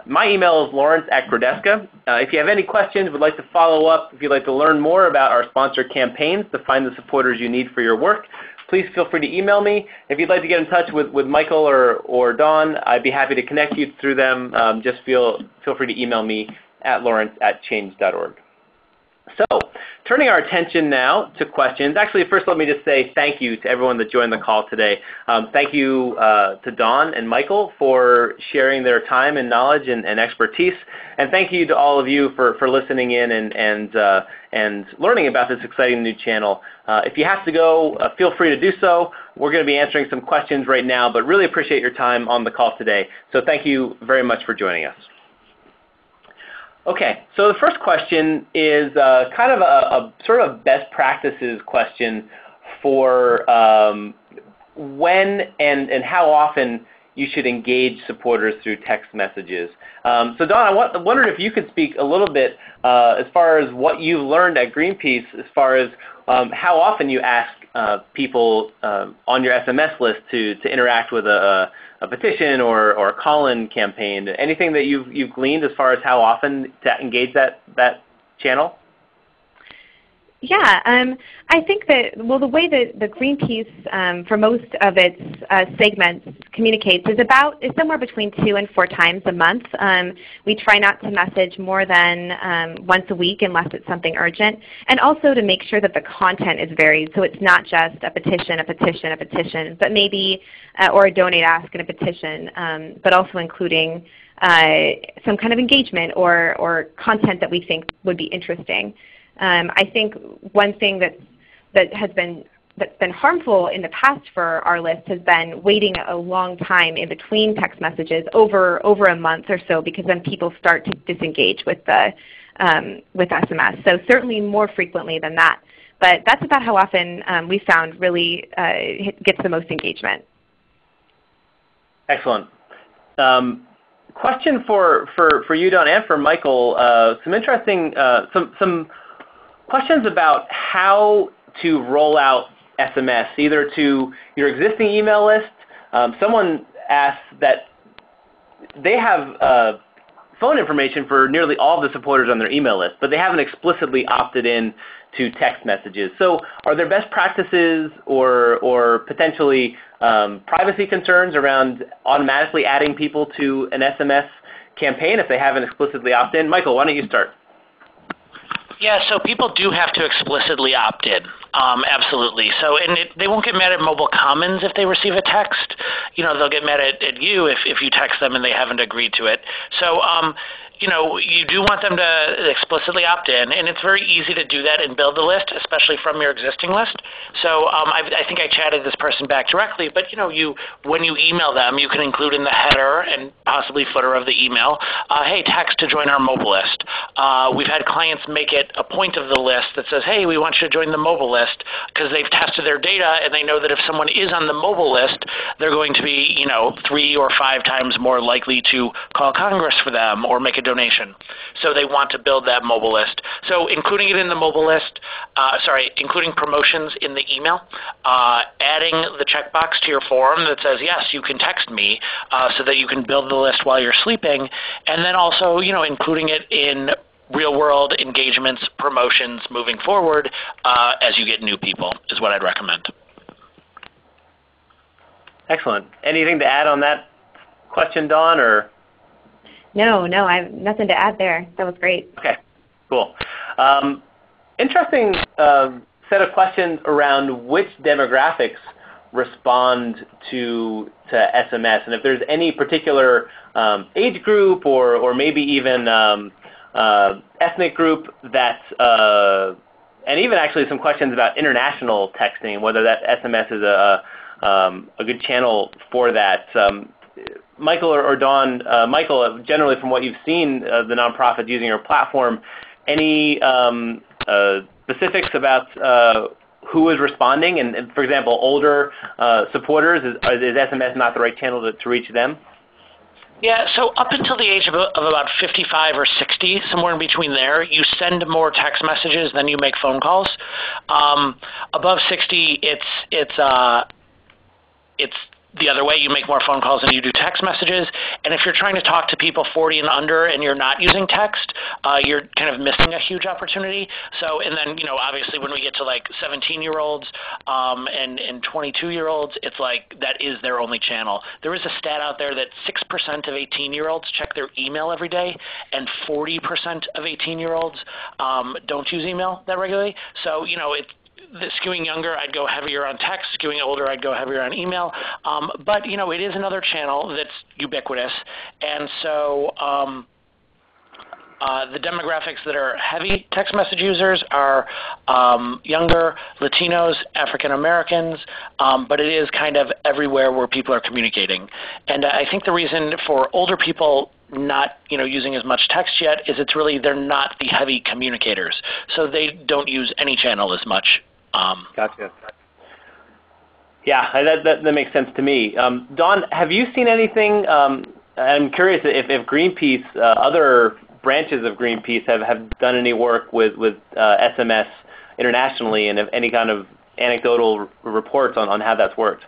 My email is lawrence@grodeska. If you have any questions, would like to follow up, if you'd like to learn more about our sponsored campaigns to find the supporters you need for your work, please feel free to email me. If you'd like to get in touch with Michael or Dawn, I'd be happy to connect you through them. Just feel free to email me at lawrence@change.org. So, turning our attention now to questions. Actually, first let me just say thank you to everyone that joined the call today. Thank you to Dawn and Michael for sharing their time and knowledge and expertise. And thank you to all of you for listening in and learning about this exciting new channel. If you have to go, feel free to do so. We're going to be answering some questions right now, but really appreciate your time on the call today. So thank you very much for joining us. Okay, so the first question is kind of a sort of best practices question for when and how often you should engage supporters through text messages. So Dawn, I wondered if you could speak a little bit as far as what you've learned at Greenpeace as far as how often you ask people on your SMS list to interact with a petition or a call-in campaign. Anything that you've gleaned as far as how often to engage that channel? Yeah, I think that, well, the way that the Greenpeace, for most of its segments, communicates is somewhere between 2 and 4 times a month. We try not to message more than once a week unless it's something urgent, and also to make sure that the content is varied, so it's not just a petition, but maybe, or a donate ask and a petition, but also including some kind of engagement or content that we think would be interesting. I think one thing that's been harmful in the past for our list has been waiting a long time in between text messages, over a month or so, because then people start to disengage with SMS. So certainly more frequently than that. But that's about how often we found really gets the most engagement. Excellent. Question for you, Dawn, and for Michael. Some interesting some questions about how to roll out SMS, either to your existing email list. Someone asked that they have phone information for nearly all the supporters on their email list, but they haven't explicitly opted in to text messages. So are there best practices or potentially privacy concerns around automatically adding people to an SMS campaign if they haven't explicitly opted in? Michael, why don't you start? Yeah, so people do have to explicitly opt in, absolutely. So, and they won't get mad at mobile comments if they receive a text. You know, they'll get mad at you if you text them and they haven't agreed to it. So, you do want them to explicitly opt in, and it's very easy to do that and build the list, especially from your existing list. So I think I chatted this person back directly, but when you email them, you can include in the header and possibly footer of the email, hey, text to join our mobile list. We've had clients make it a point of the list that says, hey, we want you to join the mobile list, because they've tested their data and they know that if someone is on the mobile list, they're going to be 3 or 5 times more likely to call Congress for them or make a donation. So they want to build that mobile list. So including it in the mobile list, including promotions in the email, adding the checkbox to your form that says, yes, you can text me, so that you can build the list while you're sleeping, and then also, including it in real-world engagements, promotions moving forward as you get new people is what I'd recommend. Excellent. Anything to add on that question, Dawn, or? No, I have nothing to add there. That was great. Okay, cool. Interesting set of questions around which demographics respond to SMS, and if there's any particular age group or maybe even ethnic group that, and even actually some questions about international texting, whether that SMS is a good channel for that. Michael or Dawn, Michael, generally from what you've seen the nonprofits using your platform, any specifics about who is responding? And for example, older supporters, is SMS not the right channel to reach them? Yeah, so up until the age of about 55 or 60, somewhere in between there, you send more text messages than you make phone calls. Above 60, it's the other way. You make more phone calls than you do text messages. And if you're trying to talk to people 40 and under and you're not using text, you're kind of missing a huge opportunity. So, and then, obviously when we get to like 17-year-olds and 22-year-olds, it's like that is their only channel. There is a stat out there that 6% of 18-year-olds check their email every day, and 40% of 18-year-olds don't use email that regularly. So, skewing younger, I'd go heavier on text. Skewing older, I'd go heavier on email. But, it is another channel that's ubiquitous. And so the demographics that are heavy text message users are younger, Latinos, African Americans, but it is kind of everywhere where people are communicating. And I think the reason for older people not using as much text yet is they're not the heavy communicators. So they don't use any channel as much. Gotcha. Yeah, that makes sense to me. Dawn, have you seen anything? I'm curious if Greenpeace, other branches of Greenpeace have done any work with SMS internationally, and if any kind of anecdotal reports on how that's worked.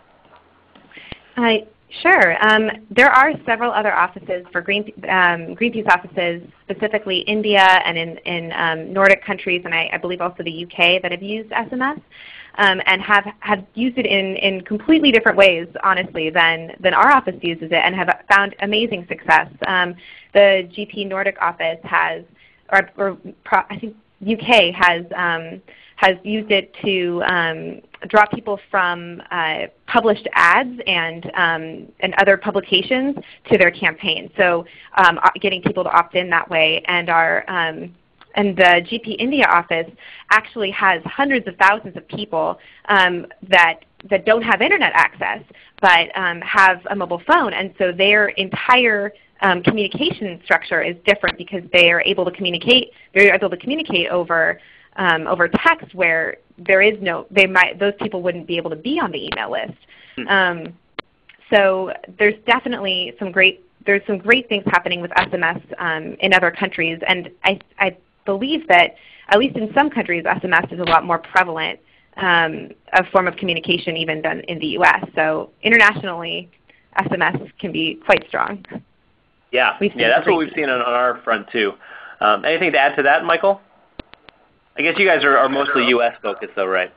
Sure. There are several other offices for Greenpeace offices, specifically India and in Nordic countries, and I believe also the UK, that have used SMS and have used it in completely different ways, honestly, than our office uses it, and have found amazing success. The GP Nordic office has, I think UK has used it to draw people from published ads and other publications to their campaign. So getting people to opt in that way, and and the GP India office actually has hundreds of thousands of people that don't have internet access but have a mobile phone, and so their entire communication structure is different because they are able to communicate. They're able to communicate over text, where those people wouldn't be able to be on the email list. So there's definitely some great things happening with SMS in other countries, and I believe that at least in some countries, SMS is a lot more prevalent a form of communication even than in the U.S. So internationally, SMS can be quite strong. Yeah, that's what we've seen on our front too. Anything to add to that, Michael? I guess you guys are mostly U.S. focused, though, right?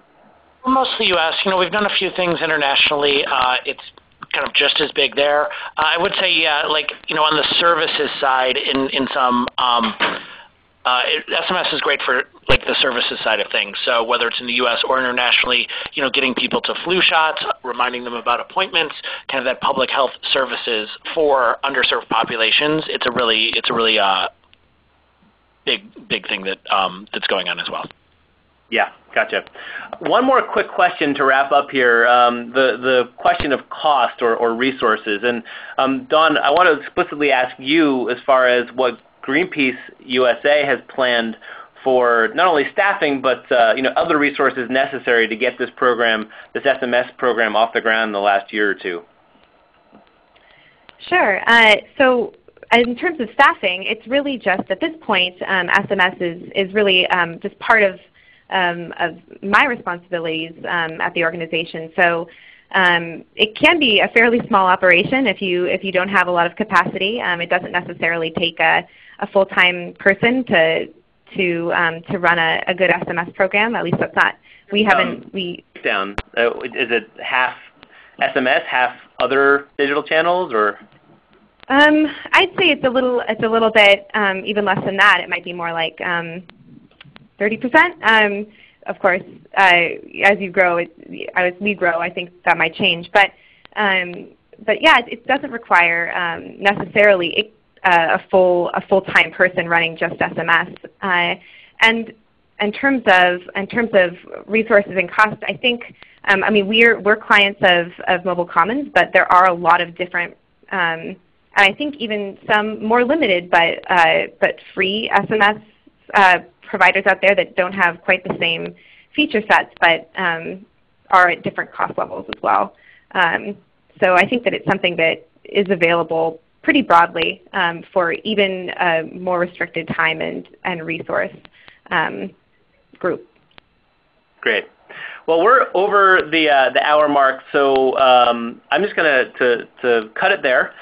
We're mostly U.S. We've done a few things internationally. It's kind of just as big there. I would say, yeah, on the services side, in some SMS is great for the services side of things. So whether it's in the U.S. or internationally, getting people to flu shots, reminding them about appointments, kind of that public health services for underserved populations. It's a really big thing that that's going on as well. Yeah, gotcha. One more quick question to wrap up here, the question of cost or resources. And Dawn, I want to explicitly ask you as far as what Greenpeace USA has planned for not only staffing, but other resources necessary to get this program, this SMS program, off the ground in the last year or two. Sure. So in terms of staffing, it's really just at this point, SMS is really just part of my responsibilities at the organization. So it can be a fairly small operation if you don't have a lot of capacity. It doesn't necessarily take a full-time person to run a good SMS program. At least that's not. Down. Is it half SMS, half other digital channels, or? I'd say it's a little bit even less than that. It might be more like 30%. Of course, as you grow, as we grow, I think that might change. But yeah, it doesn't require necessarily a full-time person running just SMS. And in terms of resources and cost, I think we're clients of Mobile Commons, but there are a lot of different. And I think even some more limited but free SMS providers out there that don't have quite the same feature sets, but are at different cost levels as well. So I think that it's something that is available pretty broadly for even a more restricted time and resource group. Great. Well, we're over the hour mark, so I'm just going to cut it there.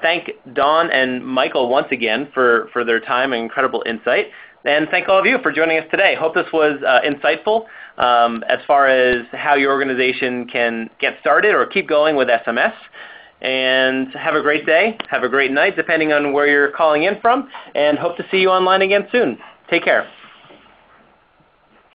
Thank Dawn and Michael once again for their time and incredible insight. And thank all of you for joining us today. Hope this was insightful as far as how your organization can get started or keep going with SMS. And have a great day. Have a great night, depending on where you're calling in from. And hope to see you online again soon. Take care.